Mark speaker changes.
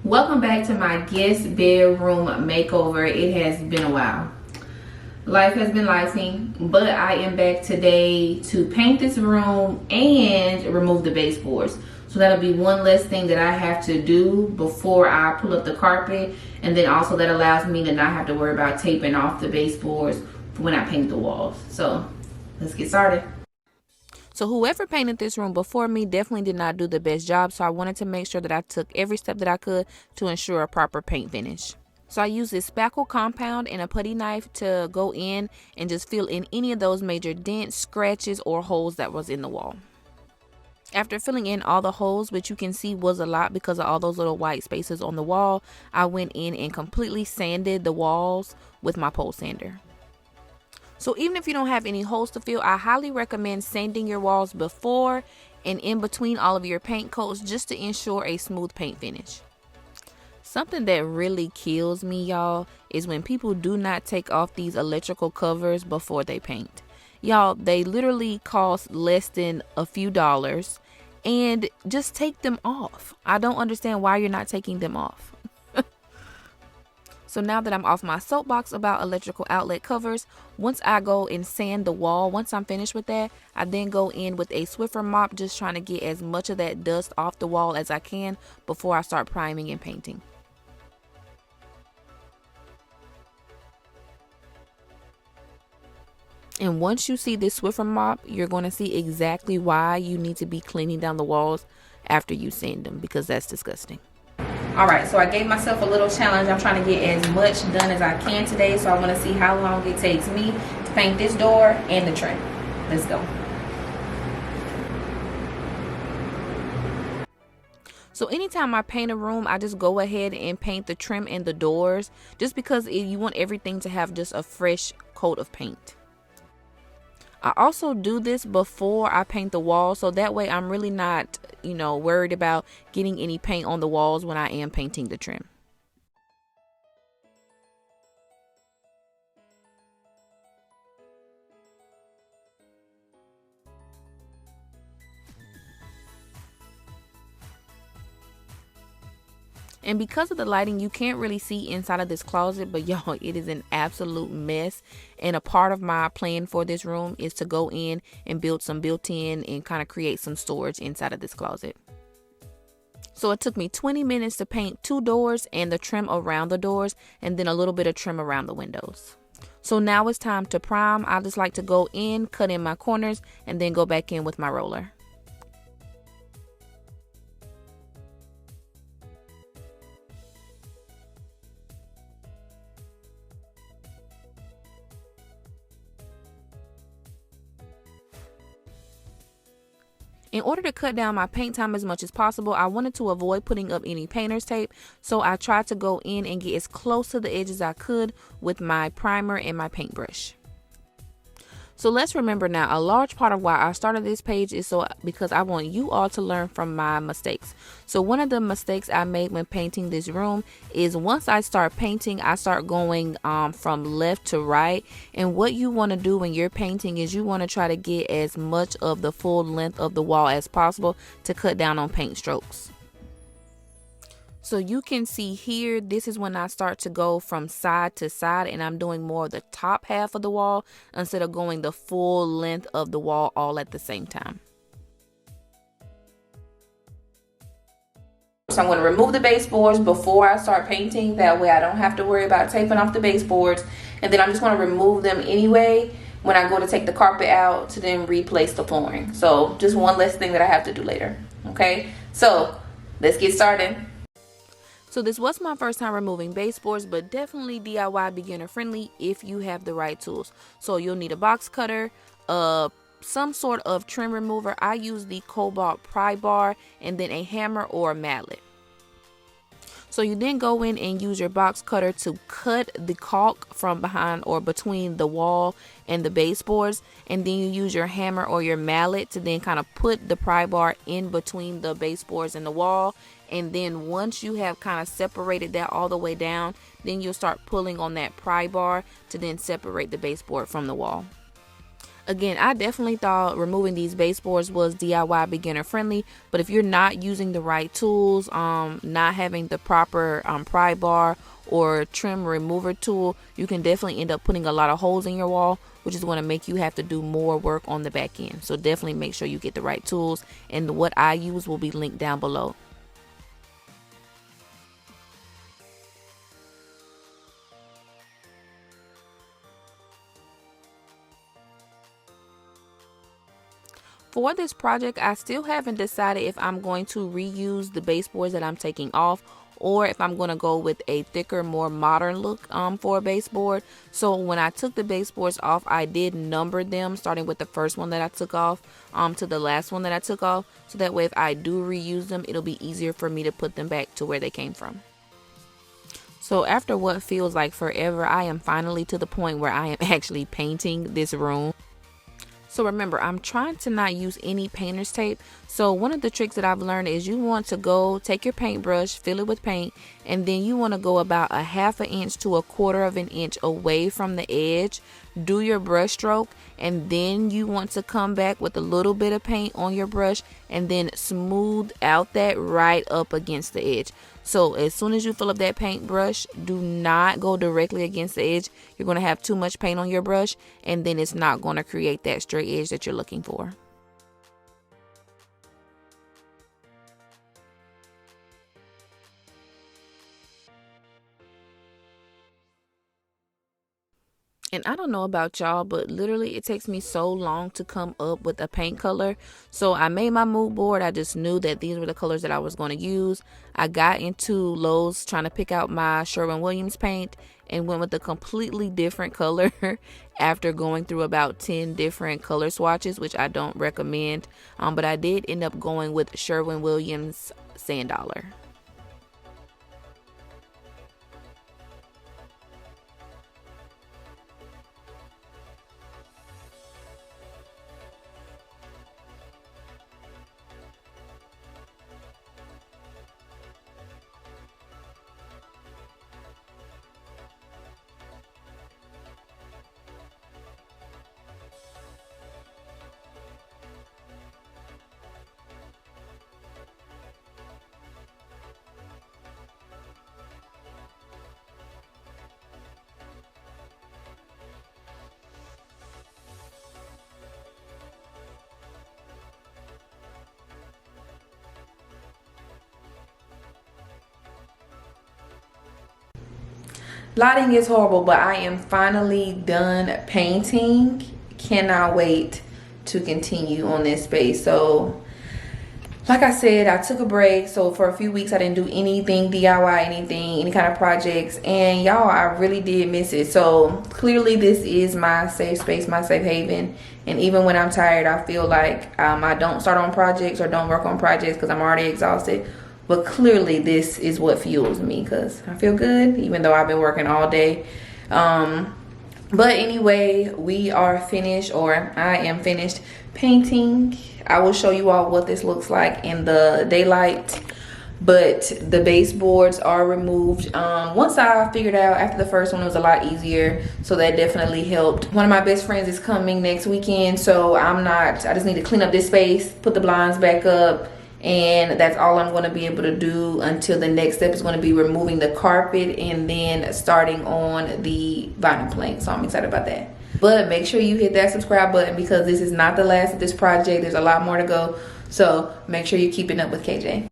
Speaker 1: Welcome back to my guest bedroom makeover. It has been a while. Life has been lifing, but I am back today to paint this room and remove the baseboards. So that'll be one less thing that I have to do before I pull up the carpet, and then also that allows me to not have to worry about taping off the baseboards when I paint the walls. So let's get started.
Speaker 2: So whoever painted this room before me definitely did not do the best job. So I wanted to make sure that I took every step that I could to ensure a proper paint finish. So I used this spackle compound and a putty knife to go in and just fill in any of those major dents, scratches, or holes that was in the wall. After filling in all the holes, which you can see was a lot because of all those little white spaces on the wall, I went in and completely sanded the walls with my pole sander. So even if you don't have any holes to fill, I highly recommend sanding your walls before and in between all of your paint coats just to ensure a smooth paint finish. Something that really kills me, y'all, is when people do not take off these electrical covers before they paint. Y'all, they literally cost less than a few dollars, and just take them off. I don't understand why you're not taking them off. So now that I'm off my soapbox about electrical outlet covers, once I go and sand the wall, once I'm finished with that, I then go in with a Swiffer mop, just trying to get as much of that dust off the wall as I can before I start priming and painting. And once you see this Swiffer mop, you're going to see exactly why you need to be cleaning down the walls after you sand them, because that's disgusting.
Speaker 1: Alright, so I gave myself a little challenge. I'm trying to get as much done as I can today. So I want to see how long it takes me to paint this door and the trim. Let's go.
Speaker 2: So anytime I paint a room, I just go ahead and paint the trim and the doors, just because you want everything to have just a fresh coat of paint. I also do this before I paint the wall, so that way I'm really not, worried about getting any paint on the walls when I am painting the trim. And because of the lighting, you can't really see inside of this closet, but y'all, it is an absolute mess. And a part of my plan for this room is to go in and build some built-in and kind of create some storage inside of this closet. So it took me 20 minutes to paint 2 doors and the trim around the doors, and then a little bit of trim around the windows. So now it's time to prime. I just like to go in, cut in my corners, and then go back in with my roller. In order to cut down my paint time as much as possible, I wanted to avoid putting up any painter's tape, so I tried to go in and get as close to the edge as I could with my primer and my paintbrush. So let's remember now, a large part of why I started this page is because I want you all to learn from my mistakes. So one of the mistakes I made when painting this room is once I start painting, I start going from left to right. And what you want to do when you're painting is you want to try to get as much of the full length of the wall as possible to cut down on paint strokes. So you can see here, this is when I start to go from side to side, and I'm doing more of the top half of the wall instead of going the full length of the wall all at the same time.
Speaker 1: So I'm going to remove the baseboards before I start painting. That way I don't have to worry about taping off the baseboards. And then I'm just going to remove them anyway when I go to take the carpet out to then replace the flooring. So just one less thing that I have to do later. Okay, so let's get started.
Speaker 2: So this was my first time removing baseboards, but definitely DIY beginner friendly if you have the right tools. So you'll need a box cutter, some sort of trim remover. I use the Cobalt pry bar, and then a hammer or a mallet. So you then go in and use your box cutter to cut the caulk from behind or between the wall and the baseboards, and then you use your hammer or your mallet to then kind of put the pry bar in between the baseboards and the wall. And then once you have kind of separated that all the way down, then you'll start pulling on that pry bar to then separate the baseboard from the wall. Again, I definitely thought removing these baseboards was DIY beginner friendly, but if you're not using the right tools, not having the proper pry bar or trim remover tool, you can definitely end up putting a lot of holes in your wall, which is going to make you have to do more work on the back end. So definitely make sure you get the right tools, and what I use will be linked down below. For this project, I still haven't decided if I'm going to reuse the baseboards that I'm taking off, or if I'm going to go with a thicker, more modern look for a baseboard. So when I took the baseboards off, I did number them, starting with the first one that I took off to the last one that I took off. So that way, if I do reuse them, it'll be easier for me to put them back to where they came from. So after what feels like forever, I am finally to the point where I am actually painting this room. So remember, I'm trying to not use any painter's tape. So one of the tricks that I've learned is you want to go take your paintbrush, fill it with paint, and then you want to go about a 1/2 inch to 1/4 inch away from the edge. Do your brush stroke, and then you want to come back with a little bit of paint on your brush and then smooth out that right up against the edge. So as soon as you fill up that paintbrush, do not go directly against the edge. You're going to have too much paint on your brush, and then it's not going to create that straight edge that you're looking for. And I don't know about y'all, but literally it takes me so long to come up with a paint color. So I made my mood board. I just knew that these were the colors that I was going to use. I got into Lowe's trying to pick out my Sherwin paint and went with a completely different color after going through about 10 different color swatches, which I don't recommend. But I did end up going with Sherwin Sand Dollar.
Speaker 1: Lighting is horrible, but I am finally done painting. Cannot wait to continue on this space. So like I said, I took a break. So for a few weeks I didn't do anything DIY, any kind of projects, and y'all, I really did miss it. So clearly this is my safe space, my safe haven. And even when I'm tired, I feel like I don't start on projects or don't work on projects because I'm already exhausted. But clearly this is what fuels me because I feel good even though I've been working all day. But anyway, we are finished, or I am finished painting. I will show you all what this looks like in the daylight. But the baseboards are removed. Once I figured out after the first one, it was a lot easier. So that definitely helped. One of my best friends is coming next weekend. So I just need to clean up this space, put the blinds back up. And that's all I'm going to be able to do until the next step is going to be removing the carpet and then starting on the vinyl plank. So I'm excited about that. But make sure you hit that subscribe button because this is not the last of this project. There's a lot more to go. So make sure you're keeping up with KJ.